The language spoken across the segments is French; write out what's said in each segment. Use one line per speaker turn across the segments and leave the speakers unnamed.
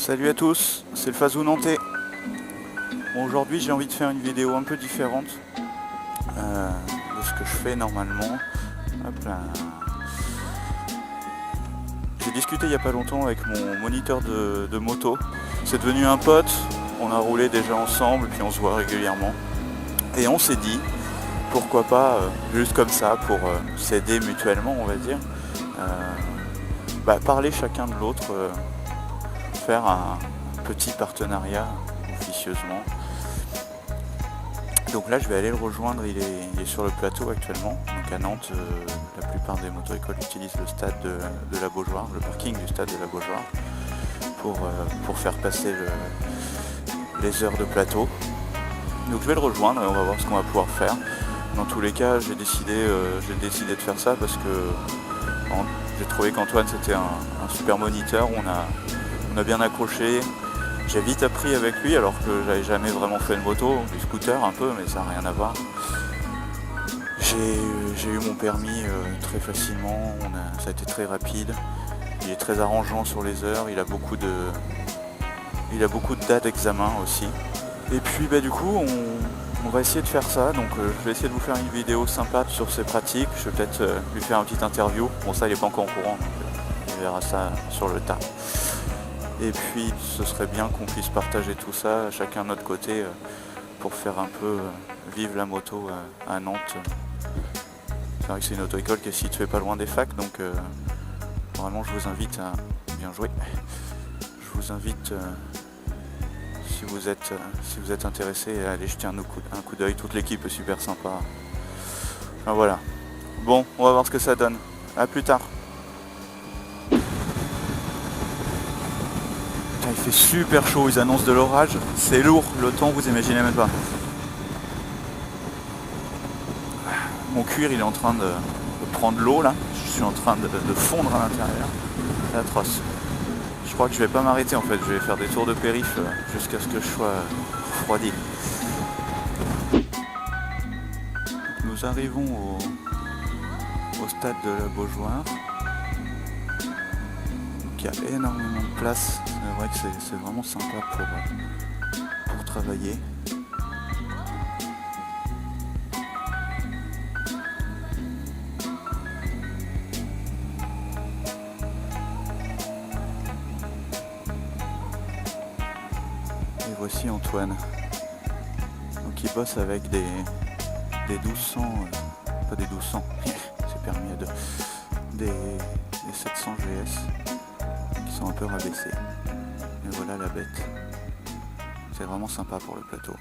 Salut à tous, c'est le Fazou Nantais. Bon, aujourd'hui j'ai envie de faire une vidéo un peu différente de ce que je fais normalement. Hop là. J'ai discuté il n'y a pas longtemps avec mon moniteur de moto. C'est devenu un pote, on a roulé déjà ensemble, puis on se voit régulièrement. Et on s'est dit, pourquoi pas, juste comme ça, pour s'aider mutuellement on va dire, parler chacun de l'autre, faire un petit partenariat officieusement. Donc là je vais aller le rejoindre, il est sur le plateau actuellement. Donc à Nantes, la plupart des moto-écoles utilisent le stade de la Beaujoire, le parking du stade de la Beaujoire, pour faire passer les heures de plateau. Donc je vais le rejoindre et on va voir ce qu'on va pouvoir faire. Dans tous les cas, j'ai décidé de faire ça parce que j'ai trouvé qu'Antoine c'était un super moniteur. On a bien accroché. J'ai vite appris avec lui alors que j'avais jamais vraiment fait de moto, du scooter un peu, mais ça n'a rien à voir. J'ai eu mon permis très facilement, ça a été très rapide. Il est très arrangeant sur les heures, il a beaucoup de dates d'examen aussi. Et puis du coup on va essayer de faire ça, donc je vais essayer de vous faire une vidéo sympa sur ses pratiques. Je vais peut-être lui faire une petite interview. Bon, ça il n'est pas encore au courant, donc il verra ça sur le tas. Et puis ce serait bien qu'on puisse partager tout ça chacun de notre côté pour faire un peu vivre la moto à Nantes. C'est vrai que c'est une auto-école qui est située pas loin des facs, donc vraiment je vous invite à bien jouer. Je vous invite, si vous êtes intéressé, à aller jeter un coup d'œil. Toute l'équipe est super sympa. Enfin, voilà. Bon, on va voir ce que ça donne. A plus tard. Il fait super chaud, ils annoncent de l'orage, c'est lourd, le temps vous imaginez même pas. Mon cuir il est en train de prendre l'eau là, je suis en train de fondre à l'intérieur, c'est atroce. Je crois que je vais pas m'arrêter en fait, je vais faire des tours de périph jusqu'à ce que je sois refroidi. Nous arrivons au stade de la Beaujoire. Il y a énormément de place, c'est vrai que c'est vraiment sympa pour travailler. Et voici Antoine, donc il bosse avec des 1200, pas des 1200, c'est permis à deux, des 700 GS. Qui sont un peu rabaissés. Et voilà la bête. C'est vraiment sympa pour le plateau.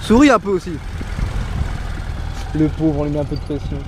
Souris un peu aussi. Le pauvre, on lui met un peu de pression.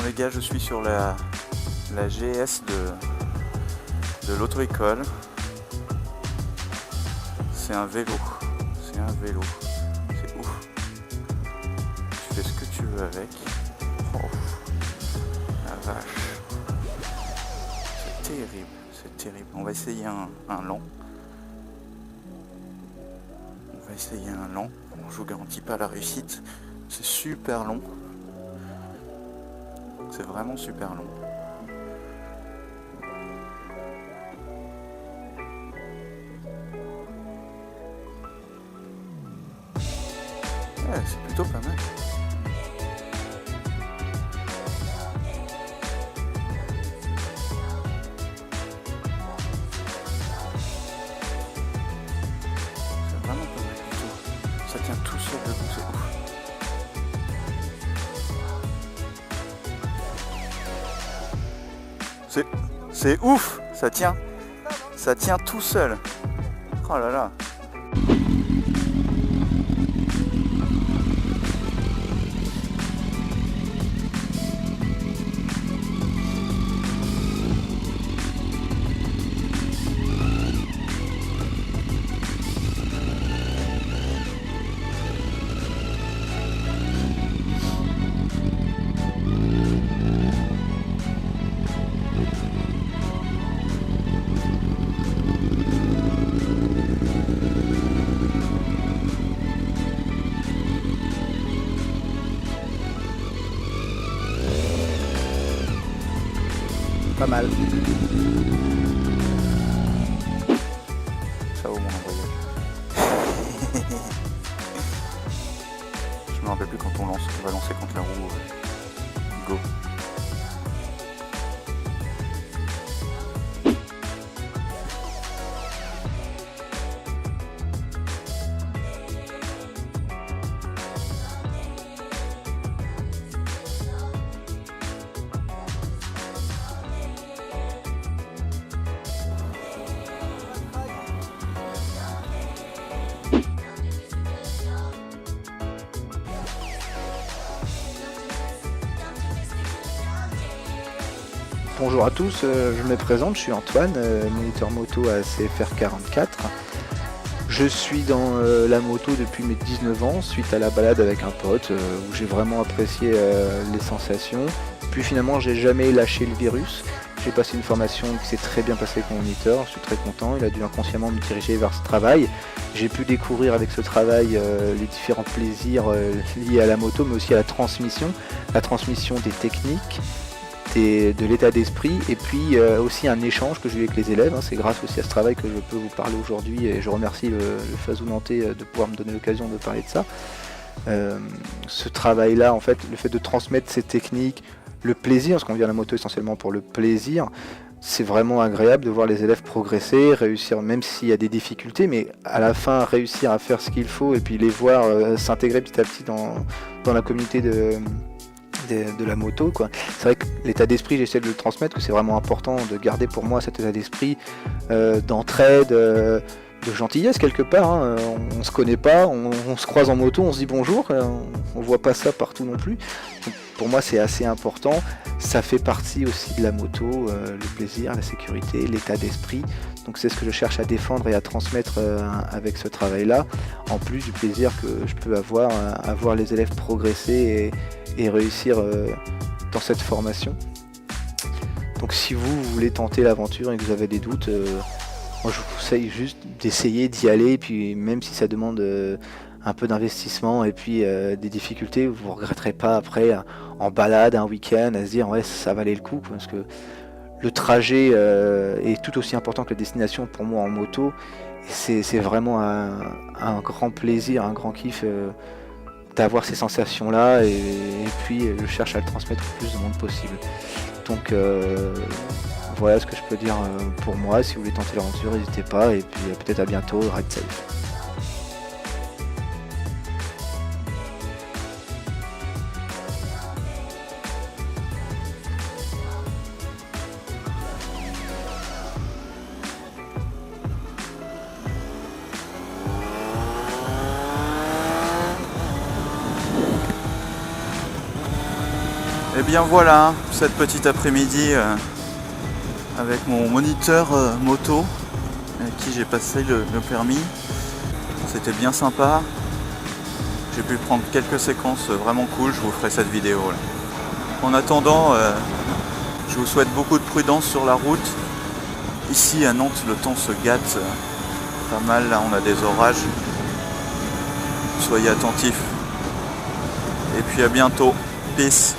les gars, je suis sur la GS de l'auto-école. C'est un vélo. C'est un vélo. C'est ouf. Tu fais ce que tu veux avec. Oh, la vache. C'est terrible. C'est terrible. On va essayer un lent. On va essayer un lent. Bon, je vous garantis pas la réussite. C'est super long. C'est vraiment super long. Ouais, c'est plutôt pas mal. C'est vraiment pas mal du tout. Ça tient tout seul debout, c'est ouf. C'est ouf, ça tient tout seul. Oh là là.
Pas mal.
Ça vaut mon embrayage. Je me rappelle plus quand on va lancer contre la roue. Go.
Bonjour à tous, je me présente, je suis Antoine, moniteur moto à CFR 44. Je suis dans la moto depuis mes 19 ans, suite à la balade avec un pote, où j'ai vraiment apprécié les sensations. Puis finalement, j'ai jamais lâché le virus. J'ai passé une formation qui s'est très bien passée avec mon moniteur, je suis très content, il a dû inconsciemment me diriger vers ce travail. J'ai pu découvrir avec ce travail les différents plaisirs liés à la moto, mais aussi à la transmission des techniques, de l'état d'esprit, et puis aussi un échange que j'ai eu avec les élèves. C'est grâce aussi à ce travail que je peux vous parler aujourd'hui, et je remercie le FASO nantais de pouvoir me donner l'occasion de parler de ça. Ce travail-là, en fait, le fait de transmettre ces techniques, le plaisir, parce qu'on vient à la moto essentiellement pour le plaisir, c'est vraiment agréable de voir les élèves progresser, réussir, même s'il y a des difficultés, mais à la fin réussir à faire ce qu'il faut, et puis les voir s'intégrer petit à petit dans la communauté de la moto, quoi. C'est vrai que l'état d'esprit, j'essaie de le transmettre, que c'est vraiment important de garder pour moi cet état d'esprit d'entraide, de gentillesse quelque part. On se connaît pas, on se croise en moto, on se dit bonjour, on voit pas ça partout non plus. Donc, pour moi c'est assez important, ça fait partie aussi de la moto, le plaisir, la sécurité, l'état d'esprit. Donc c'est ce que je cherche à défendre et à transmettre avec ce travail-là, en plus du plaisir que je peux avoir à voir les élèves progresser et réussir dans cette formation. Donc si vous voulez tenter l'aventure et que vous avez des doutes, moi je vous conseille juste d'essayer d'y aller, et puis même si ça demande un peu d'investissement et puis des difficultés, vous ne regretterez pas après en balade un week-end à se dire ouais ça valait le coup, parce que le trajet est tout aussi important que la destination pour moi en moto, et c'est vraiment un grand plaisir, un grand kiff d'avoir ces sensations là, et puis je cherche à le transmettre au plus de monde possible. Donc voilà ce que je peux dire pour moi. Si vous voulez tenter l'aventure, n'hésitez pas, et puis peut-être à bientôt, ride safe.
Et bien voilà, cette petite après-midi avec mon moniteur moto avec qui j'ai passé le permis. C'était bien sympa. J'ai pu prendre quelques séquences vraiment cool, je vous ferai cette vidéo là. En attendant, je vous souhaite beaucoup de prudence sur la route. Ici à Nantes, le temps se gâte pas mal, là on a des orages. Soyez attentifs. Et puis à bientôt. Peace.